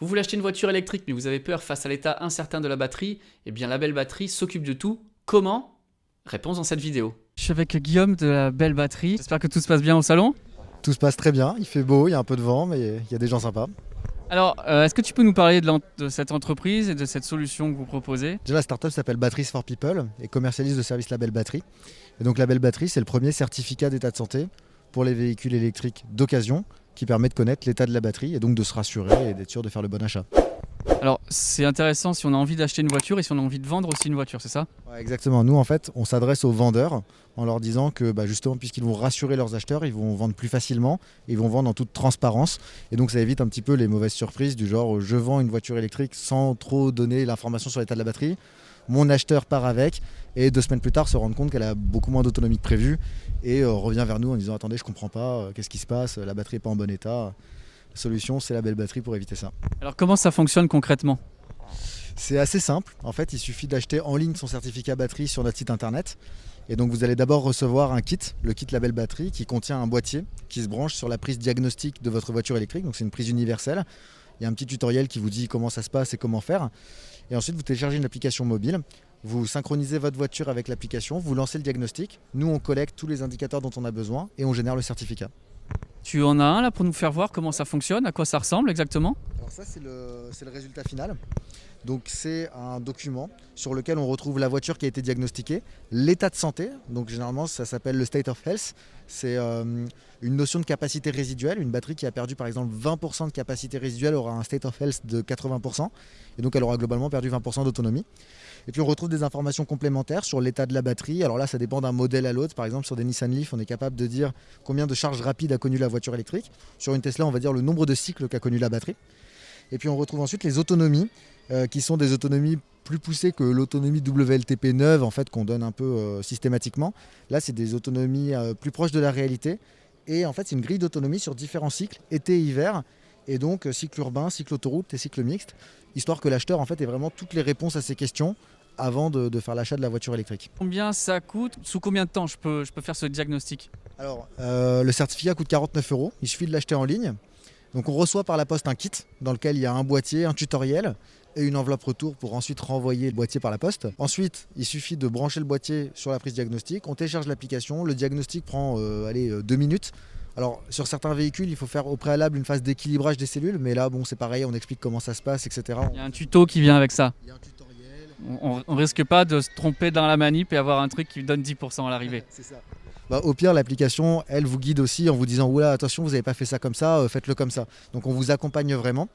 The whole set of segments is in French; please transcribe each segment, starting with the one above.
Vous voulez acheter une voiture électrique mais vous avez peur face à l'état incertain de la batterie? Eh bien la Belle Batterie s'occupe de tout. Comment? Réponse dans cette vidéo. Je suis avec Guillaume de la Belle Batterie. J'espère que tout se passe bien au salon. Tout se passe très bien, il fait beau, il y a un peu de vent, mais il y a des gens sympas. Alors, est-ce que tu peux nous parler de cette entreprise et de cette solution que vous proposez? Déjà, la startup s'appelle Batteries for People et commercialise le service Label Batterie. Et donc, Label Batterie, c'est le premier certificat d'état de santé pour les véhicules électriques d'occasion qui permet de connaître l'état de la batterie et donc de se rassurer et d'être sûr de faire le bon achat. Alors, c'est intéressant si on a envie d'acheter une voiture et si on a envie de vendre aussi une voiture, c'est ça? Ouais, exactement. Nous, en fait, on s'adresse aux vendeurs en leur disant que justement, puisqu'ils vont rassurer leurs acheteurs, ils vont vendre plus facilement, ils vont vendre en toute transparence. Et donc, ça évite un petit peu les mauvaises surprises du genre je vends une voiture électrique sans trop donner l'information sur l'état de la batterie. Mon acheteur part avec et 2 semaines plus tard se rend compte qu'elle a beaucoup moins d'autonomie que prévu et revient vers nous en disant attendez, je comprends pas, qu'est-ce qui se passe, la batterie n'est pas en bon état. La solution, c'est la Belle Batterie pour éviter ça. Alors, comment ça fonctionne concrètement? C'est assez simple. En fait, il suffit d'acheter en ligne son certificat batterie sur notre site internet. Et donc, vous allez d'abord recevoir un kit, le kit Label Batterie, qui contient un boîtier qui se branche sur la prise diagnostique de votre voiture électrique. Donc, c'est une prise universelle. Il y a un petit tutoriel qui vous dit comment ça se passe et comment faire. Et ensuite, vous téléchargez une application mobile. Vous synchronisez votre voiture avec l'application. Vous lancez le diagnostic. Nous, on collecte tous les indicateurs dont on a besoin et on génère le certificat. Tu en as un là pour nous faire voir comment ça fonctionne, à quoi ça ressemble exactement? Alors ça, c'est le résultat final. Donc c'est un document sur lequel on retrouve la voiture qui a été diagnostiquée, l'état de santé, donc généralement ça s'appelle le state of health, c'est une notion de capacité résiduelle, une batterie qui a perdu par exemple 20% de capacité résiduelle aura un state of health de 80%, et donc elle aura globalement perdu 20% d'autonomie. Et puis on retrouve des informations complémentaires sur l'état de la batterie, alors là ça dépend d'un modèle à l'autre, par exemple sur des Nissan Leaf on est capable de dire combien de charges rapides a connu la voiture électrique, sur une Tesla on va dire le nombre de cycles qu'a connu la batterie. Et puis on retrouve ensuite les autonomies, qui sont des autonomies plus poussées que l'autonomie WLTP neuve en fait, qu'on donne un peu systématiquement. Là, c'est des autonomies plus proches de la réalité. Et en fait, c'est une grille d'autonomie sur différents cycles, été et hiver. Et donc, cycle urbain, cycle autoroute et cycle mixte, histoire que l'acheteur en fait, ait vraiment toutes les réponses à ces questions avant de faire l'achat de la voiture électrique. Combien ça coûte? Sous combien de temps je peux faire ce diagnostic? Alors, le certificat coûte 49 €. Il suffit de l'acheter en ligne. Donc on reçoit par la poste un kit dans lequel il y a un boîtier, un tutoriel et une enveloppe retour pour ensuite renvoyer le boîtier par la poste. Ensuite, il suffit de brancher le boîtier sur la prise diagnostic, on télécharge l'application, le diagnostic prend 2 minutes. Alors sur certains véhicules, il faut faire au préalable une phase d'équilibrage des cellules, mais là bon c'est pareil, on explique comment ça se passe, etc. Il y a un tuto qui vient avec ça. Il y a un tutoriel. On risque pas de se tromper dans la manip et avoir un truc qui donne 10% à l'arrivée. C'est ça. Au pire, l'application, elle vous guide aussi en vous disant oula, attention, vous n'avez pas fait ça comme ça, faites-le comme ça. Donc on vous accompagne vraiment.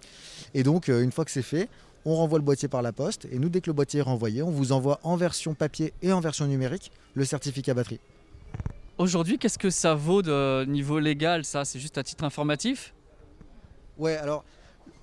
Et donc une fois que c'est fait, on renvoie le boîtier par la poste. Et nous, dès que le boîtier est renvoyé, on vous envoie en version papier et en version numérique le certificat batterie. Aujourd'hui, qu'est-ce que ça vaut de niveau légal, ça? C'est juste à titre informatif? Ouais, alors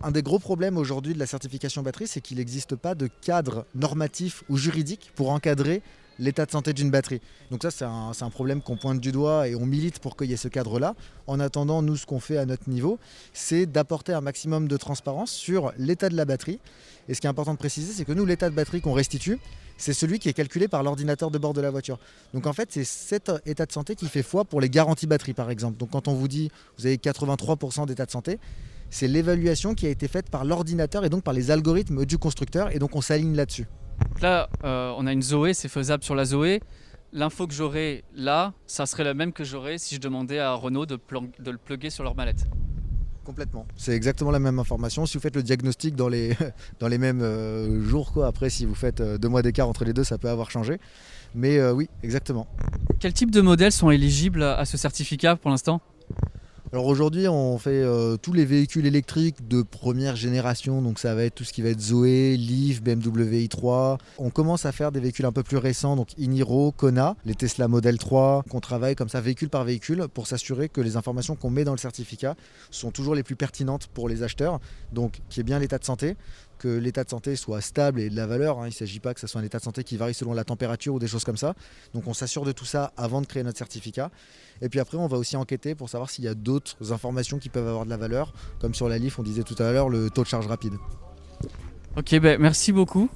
un des gros problèmes aujourd'hui de la certification batterie, c'est qu'il n'existe pas de cadre normatif ou juridique pour encadrer l'état de santé d'une batterie. Donc ça, c'est un problème qu'on pointe du doigt et on milite pour qu'il y ait ce cadre-là. En attendant, nous, ce qu'on fait à notre niveau, c'est d'apporter un maximum de transparence sur l'état de la batterie. Et ce qui est important de préciser, c'est que nous, l'état de batterie qu'on restitue, c'est celui qui est calculé par l'ordinateur de bord de la voiture. Donc en fait, c'est cet état de santé qui fait foi pour les garanties batterie, par exemple. Donc quand on vous dit vous avez 83% d'état de santé, c'est l'évaluation qui a été faite par l'ordinateur et donc par les algorithmes du constructeur. Et donc on s'aligne là-dessus. Là, on a une Zoé, c'est faisable sur la Zoé. L'info que j'aurais là, ça serait la même que j'aurais si je demandais à Renault de le plugger sur leur mallette. Complètement. C'est exactement la même information. Si vous faites le diagnostic dans les mêmes jours, quoi. Après, si vous faites 2 mois d'écart entre les deux, ça peut avoir changé. Mais oui, exactement. Quel type de modèles sont éligibles à ce certificat pour l'instant? Alors aujourd'hui, on fait tous les véhicules électriques de première génération, donc ça va être tout ce qui va être Zoé, Leaf, BMW i3. On commence à faire des véhicules un peu plus récents, donc Iniro, Kona, les Tesla Model 3, qu'on travaille comme ça véhicule par véhicule pour s'assurer que les informations qu'on met dans le certificat sont toujours les plus pertinentes pour les acheteurs, donc qui est bien l'état de santé, que l'état de santé soit stable et de la valeur. Il ne s'agit pas que ce soit un état de santé qui varie selon la température ou des choses comme ça. Donc on s'assure de tout ça avant de créer notre certificat. Et puis après, on va aussi enquêter pour savoir s'il y a d'autres informations qui peuvent avoir de la valeur. Comme sur la Leaf, on disait tout à l'heure, le taux de charge rapide. Ok, merci beaucoup.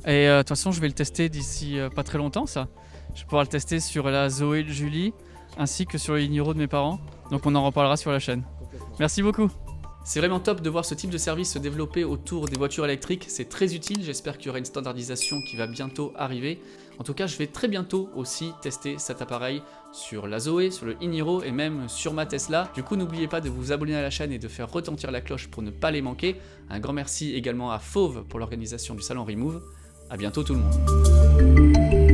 Et de toute façon, je vais le tester d'ici pas très longtemps, ça. Je vais pouvoir le tester sur la Zoé de Julie, ainsi que sur les Niro de mes parents. Donc on en reparlera sur la chaîne. Merci beaucoup. C'est vraiment top de voir ce type de service se développer autour des voitures électriques, c'est très utile, j'espère qu'il y aura une standardisation qui va bientôt arriver. En tout cas, je vais très bientôt aussi tester cet appareil sur la Zoé, sur le e-Niro et même sur ma Tesla. Du coup, n'oubliez pas de vous abonner à la chaîne et de faire retentir la cloche pour ne pas les manquer. Un grand merci également à Fauve pour l'organisation du salon Remove. A bientôt tout le monde.